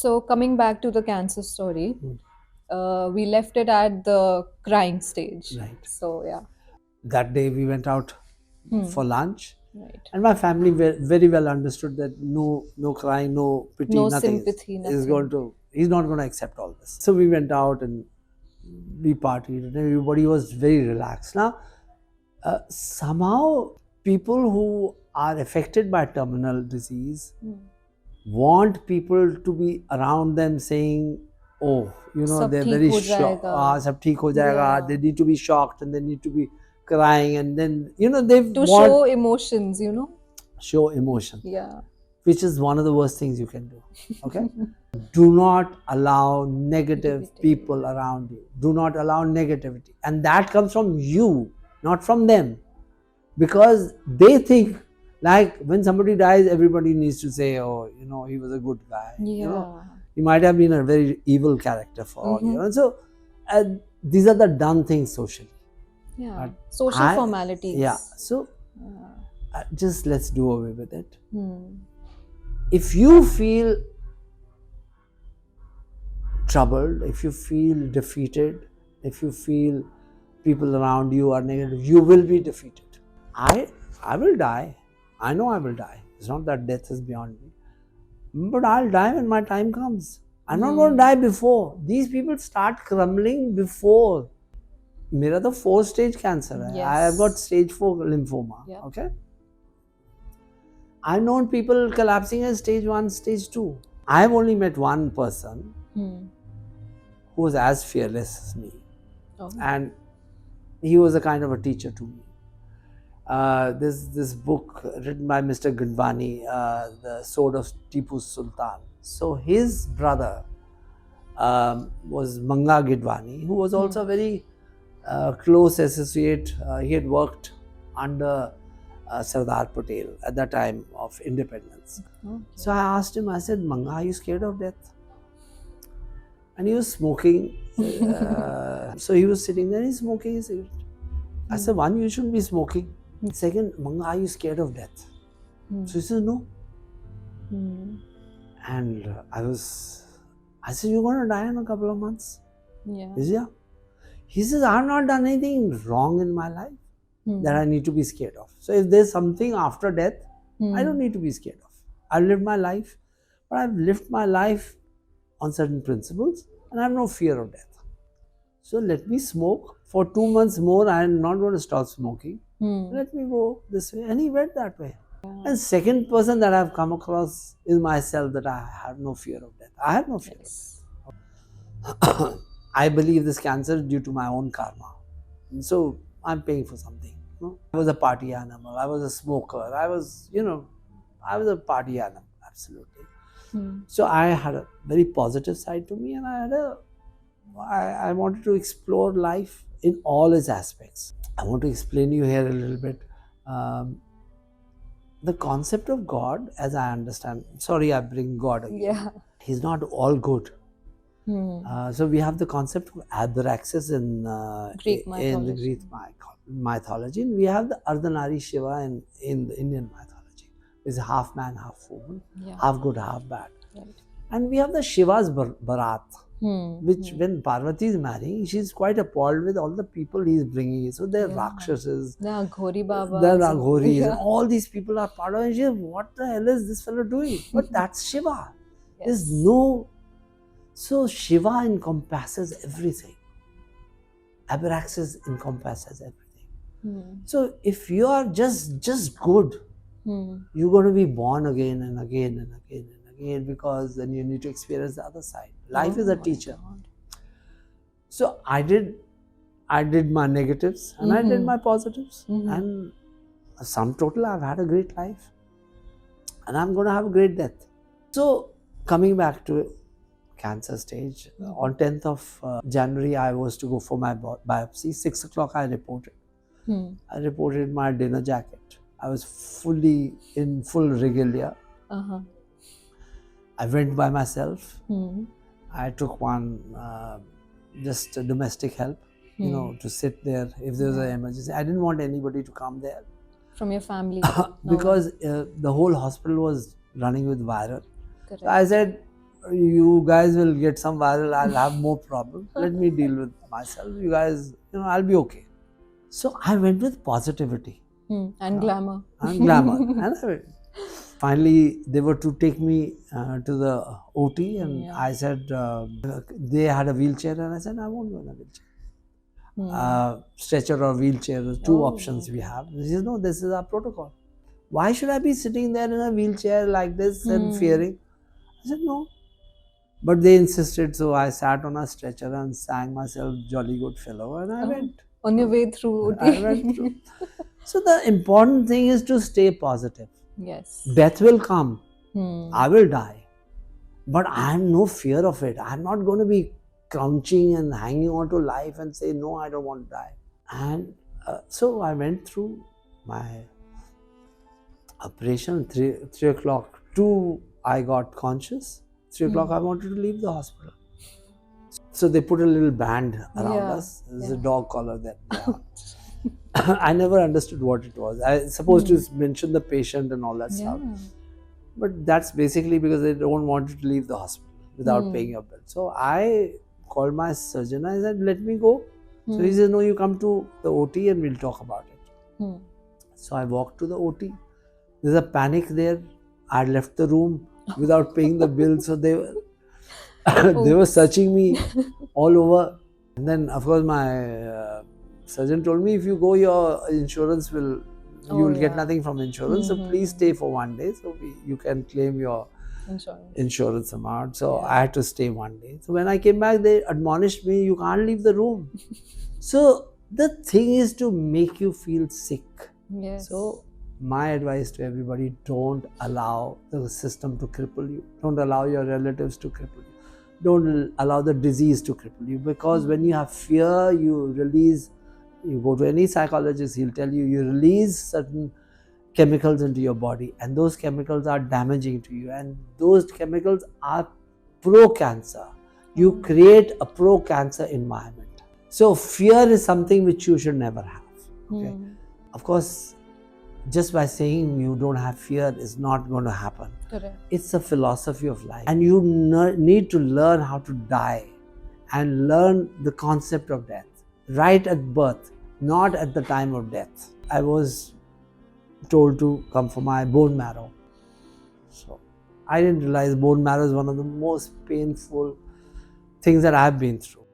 So coming back to the cancer story, Mm. we left it at the crying stage. Right. So yeah. That day we went out for Hmm. lunch, Right. and my family very well understood that no crying, no pity, No nothing sympathy, is going nothing. to. He's not going to accept all this. So we went out and we partied, and everybody was very relaxed. Now, somehow, people who are affected by terminal disease Hmm. want people to be around them saying, oh, सब they're ठीक very हो shocked, जाएगा. sab theek ho jayega, Yeah. they need to be shocked and they need to be crying, and then they To want show emotions. show emotion, Yeah. which is one of the worst things you can do. Okay. Do not allow negative Negativity. people around you. Do not allow negativity, and that comes from you, not from them, because they think like when somebody dies, everybody needs to say, oh, he was a good guy. Yeah. He might have been a very evil character for all Mm-hmm. so uh, these are the done things socially. Yeah. But Social I yeah, formalities. so Yeah. just let's do away with it. Hmm. If you feel troubled, if you feel defeated, if you feel people around you are negative, you will be defeated. I will die. I know I will die. It's not that death is beyond me. But I'll die when my time comes. I'm not going to die before. These people start crumbling before. मेरा तो 4-stage cancer है. I have got Yes. stage 4 lymphoma. Yeah. Okay. I've known people collapsing at stage 1, stage 2. I have only met one person Hmm. who was as fearless as me. Oh. And he was a kind of a teacher to me. This book written by Mr. Gandwani, The Sword of Tipu Sultan. So his brother was Manga Gidwani, who was also a very close associate. He had worked under Sardar Patel at the time of independence. Okay. So I asked him, I said, Manga, are you scared of death? And he was smoking. So he was sitting there, he's smoking his cigarette. I said, one, you shouldn't be smoking. Second, Manga, are you scared of death? So he says, no. And I said, you're going to die in a couple of months. Yeah. He says, yeah. He says, I have not done anything wrong in my life that I need to be scared of. So if there's something after death, I don't need to be scared of. I've lived my life, but I've lived my life on certain principles and I have no fear of death. So let me smoke for 2 months more. I'm not going to stop smoking. Let me go this way. And he went that way. And second person that I've come across is myself, that I have no fear of death. I have no fear Yes. of death. I believe this cancer is due to my own karma. And so I'm paying for something. I was a party animal. I was a smoker. I was a party animal. Absolutely. So I had a very positive side to me, and I wanted to explore life in all its aspects. I want to explain you here a little bit. The concept of God, as I understand, sorry, I bring God again. Yeah. He's not all good. So we have the concept of Abraxas in Greek in the mythology. Greek mythology, and we have the Ardhanari Shiva in the Indian mythology. It's half man, half woman, Yeah. half good, half bad. Right. And we have the Shiva's Barat, which when Parvati is marrying, she's quite appalled with all the people he's bringing. So they're Rakshasas, Yeah, Ghori Babas. they're Aghoris, Yeah. and all these people are part of it. And she says, what the hell is this fellow doing? But that's Shiva. There's no. So Shiva encompasses everything. Abraxas encompasses everything. So if you are just good, you're going to be born again and again and again and again, because then you need to experience the other side. Life is a teacher. So I did my negatives and I did my positives, and sum total, I've had a great life, and I'm going to have a great death. So coming back to cancer stage, on 10th of January, I was to go for my biopsy. 6 o'clock, I reported. I reported my dinner jacket. I was fully in full regalia. I went by myself. I took one just a domestic help, to sit there if there was an emergency. I didn't want anybody to come there. From your family? Because the whole hospital was running with viral. Correct. So I said, you guys will get some viral, I'll have more problems. Let me deal with myself. You guys, I'll be okay. So I went with positivity. And glamour. And glamour. And finally, they were to take me to the OT, and Yeah. I said, they had a wheelchair, and I said, I won't go in a wheelchair. Stretcher or wheelchair, two options we have. He says, no, this is our protocol. Why should I be sitting there in a wheelchair like this and fearing? I said, no. But they insisted, so I sat on a stretcher and sang myself Jolly Good Fellow, and I went. On your way through I went through. So the important thing is to stay positive. Yes. Death will come. I will die. But I have no fear of it. I'm not going to be crouching and hanging on to life and say, no, I don't want to die. And so I went through my operation, 3 o'clock. 2, I got conscious. 3 o'clock, I wanted to leave the hospital. So they put a little band around us. There's a dog collar that they have. I never understood what it was. I was supposed to mention the patient and all that stuff. But that's basically because they don't want you to leave the hospital without paying your bill. So I called my surgeon. I said, let me go. So he said, no, you come to the OT and we'll talk about it. So I walked to the OT. There's a panic there. I left the room without paying the bill. So they were, they were searching me all over. And then, of course, my surgeon told me, if you go, your insurance will, you will get nothing from insurance. So please stay for 1 day so you can claim your insurance amount. So I had to stay 1 day. So when I came back, they admonished me, you can't leave the room. So the thing is to make you feel sick. Yes. So my advice to everybody, don't allow the system to cripple you. Don't allow your relatives to cripple you. Don't allow the disease to cripple you, because when you have fear, you release, you go to any psychologist, he'll tell you, you release certain chemicals into your body, and those chemicals are damaging to you, and those chemicals are pro-cancer. You create a pro-cancer environment. So fear is something which you should never have. Okay. Of course, just by saying you don't have fear is not going to happen. Correct. It's a philosophy of life, and you need to learn how to die and learn the concept of death right at birth, not at the time of death. I was told to come for my bone marrow. So I didn't realize bone marrow is one of the most painful things that I've been through.